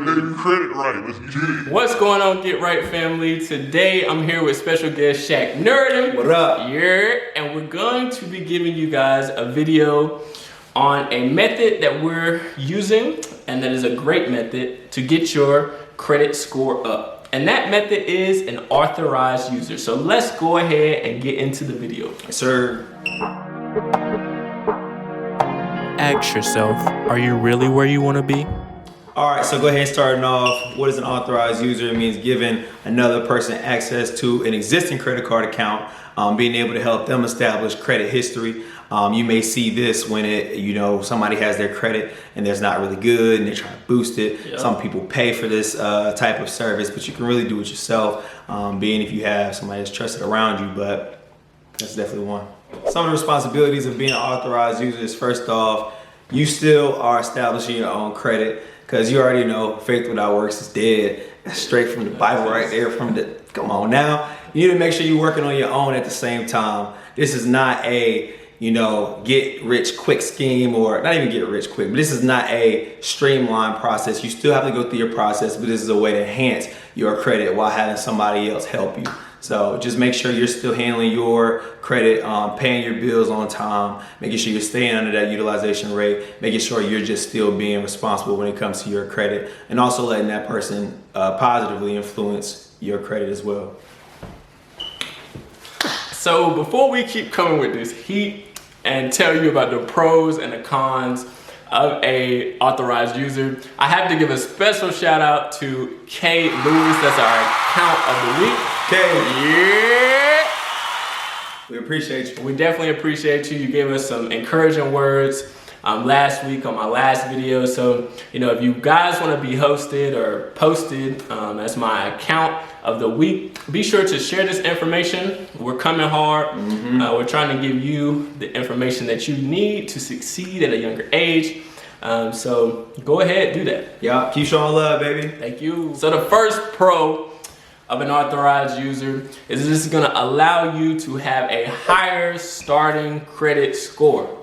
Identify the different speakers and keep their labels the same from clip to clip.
Speaker 1: baby. Credit right. Let's get it.
Speaker 2: What's going on, Get Right family? Today I'm here with special guest Shaq Nerdin.
Speaker 3: What up?
Speaker 2: Yeah, and we're going to be giving you guys a video on a method that we're using, and that is a great method to get your credit score up. And that method is an authorized user. So let's go ahead and get into the video.
Speaker 3: Yes, sir.
Speaker 4: Ask yourself, are you really where you want to be?
Speaker 3: All right, so go ahead and starting off. What is an authorized user? It means giving another person access to an existing credit card account, being able to help them establish credit history. You may see this when somebody has their credit and there's not really good and they're trying to boost it.
Speaker 2: Yep.
Speaker 3: Some people pay for this type of service, but you can really do it yourself, being if you have somebody that's trusted around you, but that's definitely one. Some of the responsibilities of being an authorized user is, first off, you still are establishing your own credit, because you already know faith without works is dead. That's straight from the Bible right there. Come on now. You need to make sure you're working on your own at the same time. This is not a get rich quick scheme, or not even get rich quick, but this is not a streamlined process. You still have to go through your process, but this is a way to enhance your credit while having somebody else help you. So just make sure you're still handling your credit, paying your bills on time, making sure you're staying under that utilization rate, making sure you're just still being responsible when it comes to your credit, and also letting that person positively influence your credit as well.
Speaker 2: So before we keep coming with this heat and tell you about the pros and the cons of a authorized user, I have to give a special shout out to Kay Lewis. That's our account of the week.
Speaker 3: Okay.
Speaker 2: Yeah.
Speaker 3: We appreciate you.
Speaker 2: We definitely appreciate you. You gave us some encouraging words last week on my last video. So, if you guys want to be hosted or posted as my account of the week, be sure to share this information. We're coming hard. We're trying to give you the information that you need to succeed at a younger age. So go ahead, do that.
Speaker 3: Yeah, keep showing love, baby.
Speaker 2: Thank you. So the first pro of an authorized user is this is going to allow you to have a higher starting credit score.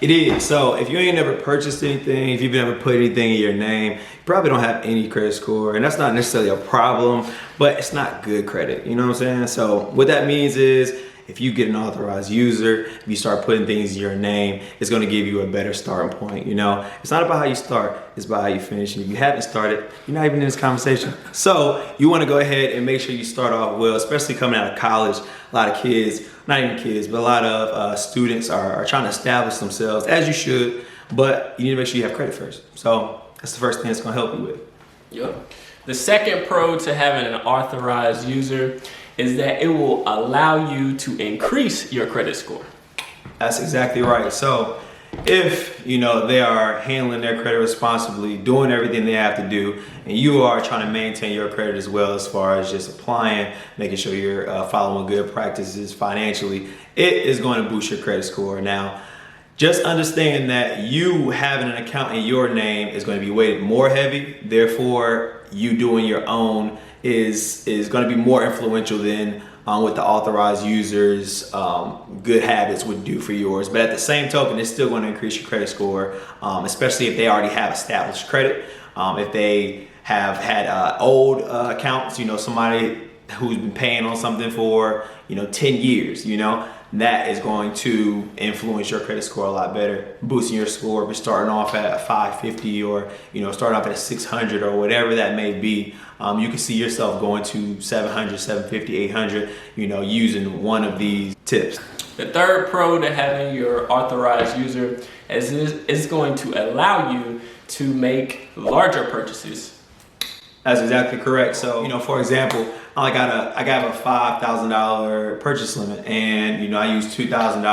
Speaker 3: It is. So if you ain't never purchased anything, if you've never put anything in your name, you probably don't have any credit score, and that's not necessarily a problem, but it's not good credit. You know what I'm saying? So what that means is, if you get an authorized user, if you start putting things in your name, it's going to give you a better starting point. It's not about how you start, it's about how you finish. And if you haven't started, you're not even in this conversation. So you want to go ahead and make sure you start off well, especially coming out of college. A lot of kids, not even kids, but a lot of students are trying to establish themselves, as you should, but you need to make sure you have credit first. So that's the first thing it's going to help you with.
Speaker 2: Yep. The second pro to having an authorized user is that it will allow you to increase your credit score.
Speaker 3: That's exactly right. So if they are handling their credit responsibly, doing everything they have to do, and you are trying to maintain your credit as well, as far as just applying, making sure you're following good practices financially, it is going to boost your credit score. Now, just understand that you having an account in your name is going to be weighted more heavy. Therefore, you doing your own is going to be more influential than what the authorized users' good habits would do for yours. But at the same token, it's still going to increase your credit score, especially if they already have established credit. If they have had old accounts, somebody who's been paying on something for 10 years, that is going to influence your credit score a lot better, boosting your score. If you're starting off at a 550 or starting off at a 600 or whatever that may be, you can see yourself going to 700, 750, 800, using one of these tips.
Speaker 2: The third pro to having your authorized user is going to allow you to make larger purchases.
Speaker 3: That's exactly correct. So, for example, I got a $5,000 purchase limit, and I use $2,000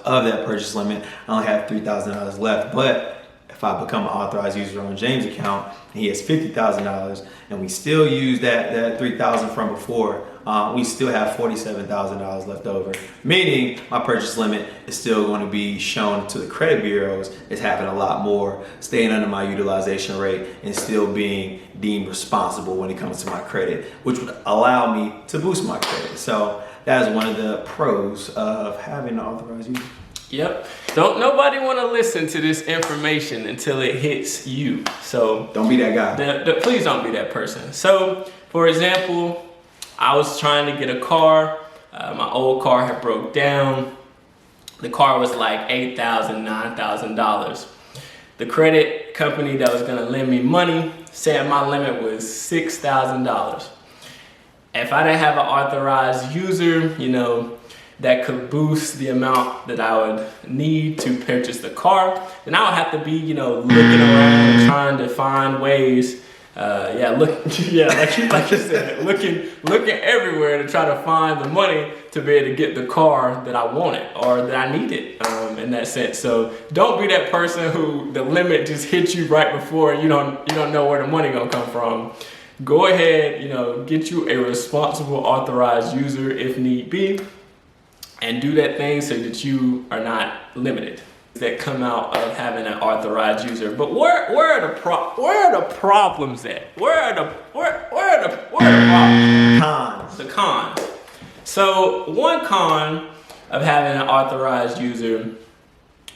Speaker 3: of that purchase limit. I only have $3,000 left. But if I become an authorized user on James' account and he has $50,000, and we still use that $3,000 from before, we still have $47,000 left over. Meaning my purchase limit is still going to be shown to the credit bureaus as having a lot more, staying under my utilization rate, and still being deemed responsible when it comes to my credit, which would allow me to boost my credit. So that is one of the pros of having an authorized user.
Speaker 2: Yep. Don't nobody want to listen to this information until it hits you. So
Speaker 3: don't be that guy.
Speaker 2: Please don't be that person. So, for example, I was trying to get a car. My old car had broke down. The car was like $8,000, $9,000. The credit company that was gonna lend me money said my limit was $6,000. If I didn't have an authorized user, you know, that could boost the amount that I would need to purchase the car, then I would have to be, you know, looking around, trying to find ways. Like you said, looking everywhere to try to find the money to be able to get the car that I wanted or that I needed in that sense. So don't be that person who the limit just hits you right before you don't know where the money gonna come from. Go ahead, you know, get you a responsible authorized user if need be, and do that thing so that you are not limited. That come out of having an authorized user. But where are the problems at? Where are the problems?
Speaker 3: Cons.
Speaker 2: The cons. So one con of having an authorized user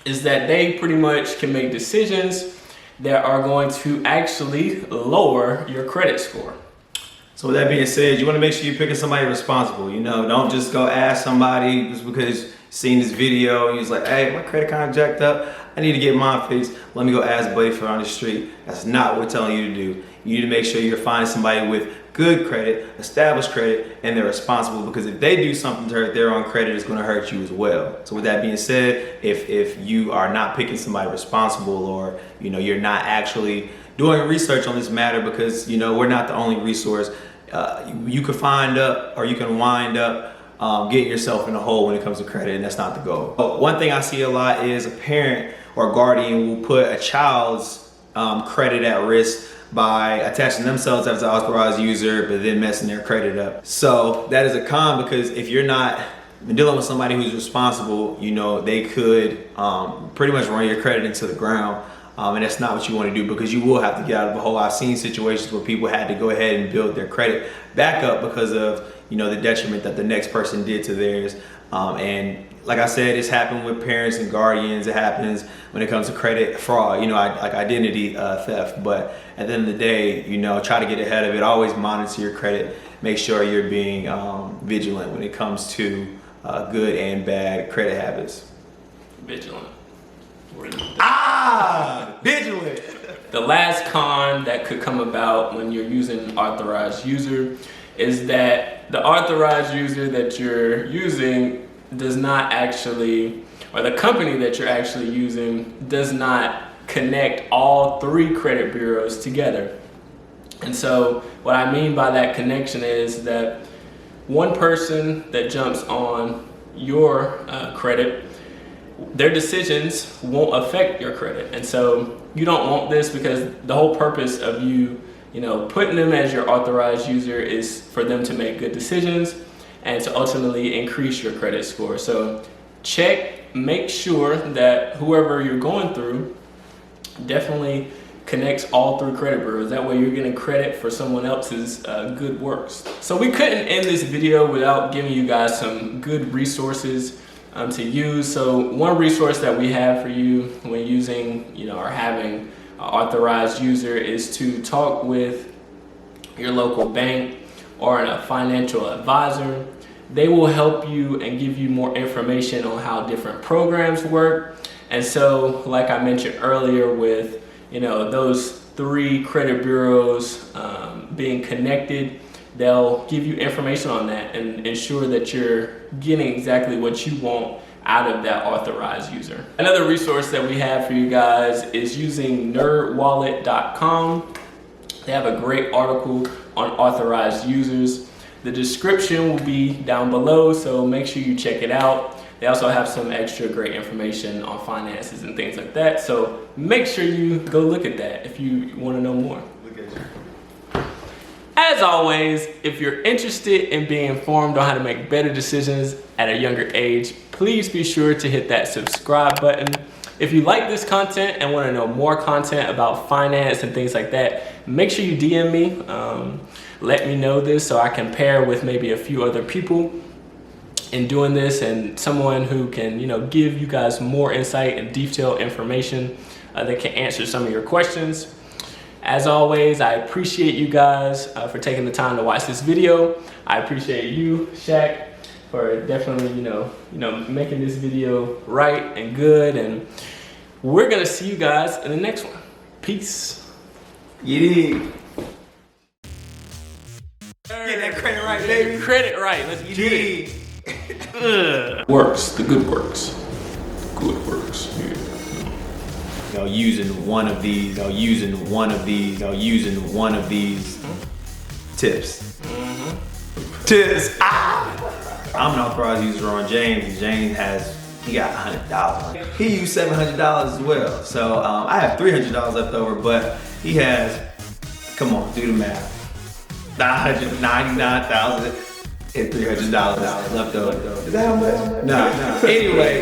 Speaker 2: is that they pretty much can make decisions that are going to actually lower your credit score.
Speaker 3: So with that being said, you want to make sure you're picking somebody responsible. You know, don't just go ask somebody just because you seen this video and he's like, hey, my credit card jacked up. I need to get mine fixed. Let me go ask buddy for on the street. That's not what we're telling you to do. You need to make sure you're finding somebody with good credit, established credit, and they're responsible, because if they do something to hurt their own credit, it's going to hurt you as well. So with that being said, if you are not picking somebody responsible, or you know you're not actually doing research on this matter, because you know we're not the only resource, you could wind up getting yourself in a hole when it comes to credit, and that's not the goal. But one thing I see a lot is a parent or guardian will put a child's credit at risk by attaching themselves as an authorized user, but then messing their credit up. So that is a con, because if you're not dealing with somebody who's responsible, you know, they could pretty much run your credit into the ground. And that's not what you want to do, because you will have to get out of a hole. I've seen situations where people had to go ahead and build their credit back up because of, you know, the detriment that the next person did to theirs. And like I said, it's happened with parents and guardians. It happens when it comes to credit fraud, you know, like identity theft. But at the end of the day, you know, try to get ahead of it. Always monitor your credit. Make sure you're being vigilant when it comes to good and bad credit habits.
Speaker 2: Vigilant.
Speaker 3: Vigilant.
Speaker 2: The last con that could come about when you're using an authorized user is that the authorized user that you're using does not actually, or the company that you're actually using does not connect all three credit bureaus together. And so what I mean by that connection is that one person that jumps on your credit, their decisions won't affect your credit. And so you don't want this, because the whole purpose of you putting them as your authorized user is for them to make good decisions and to ultimately increase your credit score. So make sure that whoever you're going through definitely connects all three credit bureaus. That way you're getting credit for someone else's good works. So we couldn't end this video without giving you guys some good resources to use. So one resource that we have for you when using, or having an authorized user is to talk with your local bank or a financial advisor. They will help you and give you more information on how different programs work. And so, like I mentioned earlier, with those three credit bureaus being connected, they'll give you information on that and ensure that you're getting exactly what you want out of that authorized user. Another resource that we have for you guys is using nerdwallet.com. They have a great article on authorized users. The description will be down below, so make sure you check it out. They also have some extra great information on finances and things like that. So make sure you go look at that if you want to know more.
Speaker 3: Look at you.
Speaker 2: As always, if you're interested in being informed on how to make better decisions at a younger age, please be sure to hit that subscribe button. If you like this content and want to know more content about finance and things like that, make sure you DM me. Let me know this so I can pair with maybe a few other people. in doing this, and someone who can, you know, give you guys more insight and detailed information that can answer some of your questions. As always, I appreciate you guys for taking the time to watch this video. I appreciate you, Shaq, for definitely, you know, making this video right and good. And we're gonna see you guys in the next one. Peace.
Speaker 3: Yeah. Get that credit right, baby.
Speaker 2: Credit right. Let's get it. Works. The good works. Good works. Yeah.
Speaker 3: You know, using one of these tips. Tips. I'm an authorized user on James, and James he got $100. He used $700 as well. So I have $300 left over, but he has, come on, do the math. $999,300 left over. Is that how much? Nah. Anyway.